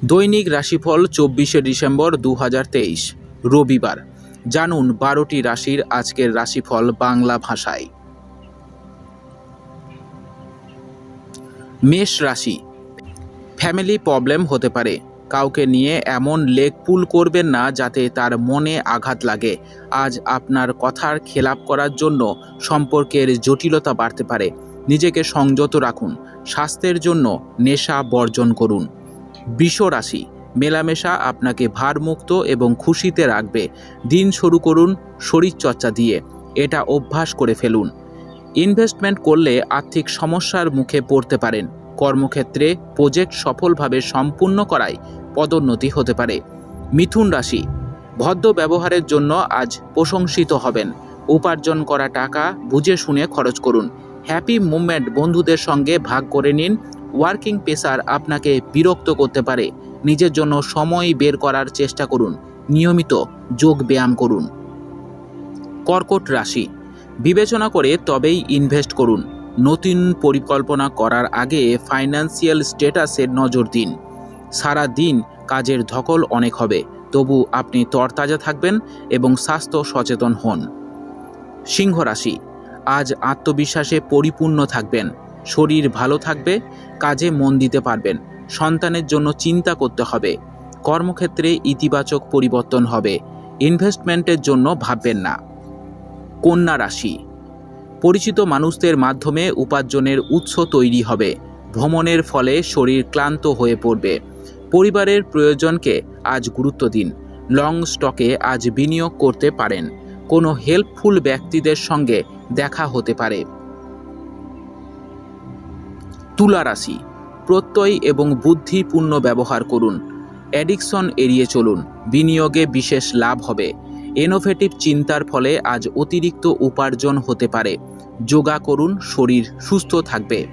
দৈনিক রাশিফল 24শে ডিসেম্বর 2023 রবিবার। জানুন 12টি রাশির আজকের রাশিফল বাংলা ভাষায়। মেষ রাশি, ফ্যামিলি প্রবলেম হতে পারে। কাউকে নিয়ে এমন লেগ পুল করবেন না যাতে তার মনে আঘাত লাগে। আজ আপনার কথার খেলাপ করার জন্য সম্পর্কের জটিলতা বাড়তে পারে। নিজেকে সংযত রাখুন। স্বাস্থ্যের জন্য নেশা বর্জন করুন। বৃষ রাশি, মেলামেশা আপনাকে ভারমুক্ত এবং খুশিতে রাখবে। দিন শুরু করুন শরীরচর্চা দিয়ে, এটা অভ্যাস করে ফেলুন। ইনভেস্টমেন্ট করলে আর্থিক সমস্যার মুখে পড়তে পারেন। কর্মক্ষেত্রে প্রজেক্ট সফলভাবে সম্পূর্ণ করায় পদোন্নতি হতে পারে। মিথুন রাশি, ভদ্র ব্যবহারের জন্য আজ প্রশংসিত হবেন। উপার্জন করা টাকা বুঝে শুনে খরচ করুন। হ্যাপি মুভমেন্ট বন্ধুদের সঙ্গে ভাগ করে নিন। ওয়ার্কিং প্রেসার আপনাকে বিরক্ত করতে পারে। নিজের জন্য সময় বের করার চেষ্টা করুন। নিয়মিত যোগ ব্যায়াম করুন। কর্কট রাশি, বিবেচনা করে তবেই ইনভেস্ট করুন। নতুন পরিকল্পনা করার আগে ফাইন্যান্সিয়াল স্ট্যাটাসে নজর দিন। সারা দিন কাজের ধকল অনেক হবে, তবু আপনি তরতাজা থাকবেন এবং স্বাস্থ্য সচেতন হন। সিংহ রাশি, আজ আত্মবিশ্বাসে পরিপূর্ণ থাকবেন। শরীর ভালো থাকবে, কাজে মন দিতে পারবেন। সন্তানের জন্য চিন্তা করতে হবে। কর্মক্ষেত্রে ইতিবাচক পরিবর্তন হবে। ইনভেস্টমেন্টের জন্য ভাববেন না। কন্যা রাশি, পরিচিত মানুষদের মাধ্যমে উপার্জনের উৎস তৈরি হবে। ভ্রমণের ফলে শরীর ক্লান্ত হয়ে পড়বে। পরিবারের প্রয়োজনকে আজ গুরুত্ব দিন। লং স্টকে আজ বিনিয়োগ করতে পারেন। কোনো হেল্পফুল ব্যক্তিদের সঙ্গে দেখা হতে পারে। তুলা রাশি, প্রত্যয় এবং বুদ্ধিপূর্ণ ব্যবহার করুন। অ্যাডিকশন এড়িয়ে চলুন। বিনিয়োগে বিশেষ লাভ হবে। ইনোভেটিভ চিন্তার ফলে আজ অতিরিক্ত উপার্জন হতে পারে। যোগা করুন, শরীর সুস্থ থাকবে।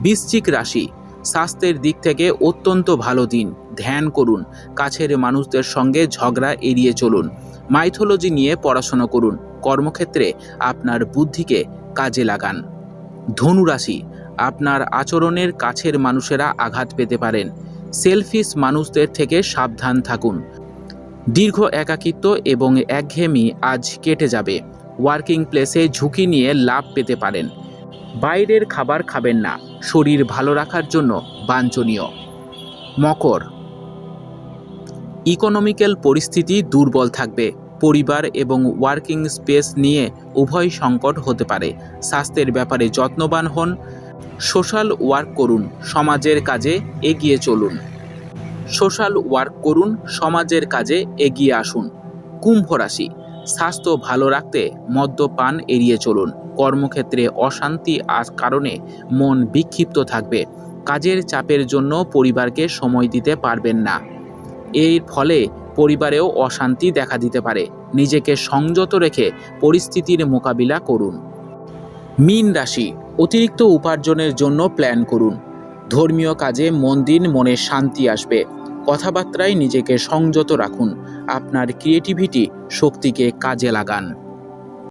বৃশ্চিক রাশি, স্বাস্থ্যের দিক থেকে অত্যন্ত ভালো দিন। ধ্যান করুন। কাছের মানুষদের সঙ্গে ঝগড়া এড়িয়ে চলুন। মাইথোলজি নিয়ে পড়াশোনা করুন। কর্মক্ষেত্রে আপনার বুদ্ধিকে কাজে লাগান। ধনু রাশি, আপনার আচরণের কাছের মানুষেরা আঘাত পেতে পারেন। সেলফিশ মানুষদের থেকে সাবধান থাকুন। দীর্ঘ একাকিত্ব এবং একঘেয়েমি আজ কেটে যাবে। ওয়ার্কিং প্লেসে ঝুঁকি নিয়ে লাভ পেতে পারেন। বাইরের খাবার খাবেন না, শরীর ভালো রাখার জন্য বাঞ্ছনীয়। মকর, ইকোনমিক্যাল পরিস্থিতি দুর্বল থাকবে। পরিবার এবং ওয়ার্কিং স্পেস নিয়ে উভয় সংকট হতে পারে। স্বাস্থ্যের ব্যাপারে যত্নবান হন। সোশ্যাল ওয়ার্ক করুন, সমাজের কাজে এগিয়ে চলুন। সোশ্যাল ওয়ার্ক করুন, সমাজের কাজে এগিয়ে আসুন। কুম্ভ রাশি, স্বাস্থ্য ভালো রাখতে মদ্যপান এড়িয়ে চলুন। কর্মক্ষেত্রে অশান্তি কারণে মন বিক্ষিপ্ত থাকবে। কাজের চাপের জন্য পরিবারকে সময় দিতে পারবেন না। এর ফলে পরিবারেও অশান্তি দেখা দিতে পারে। নিজেকে সংযত রেখে পরিস্থিতির মোকাবিলা করুন। মীন রাশি, অতিরিক্ত উপার্জনের জন্য প্ল্যান করুন। ধর্মীয় কাজে মন দিন, মনে শান্তি আসবে। কথাবার্তায় নিজেকে সংযত রাখুন। আপনার ক্রিয়েটিভিটি শক্তিকে কাজে লাগান।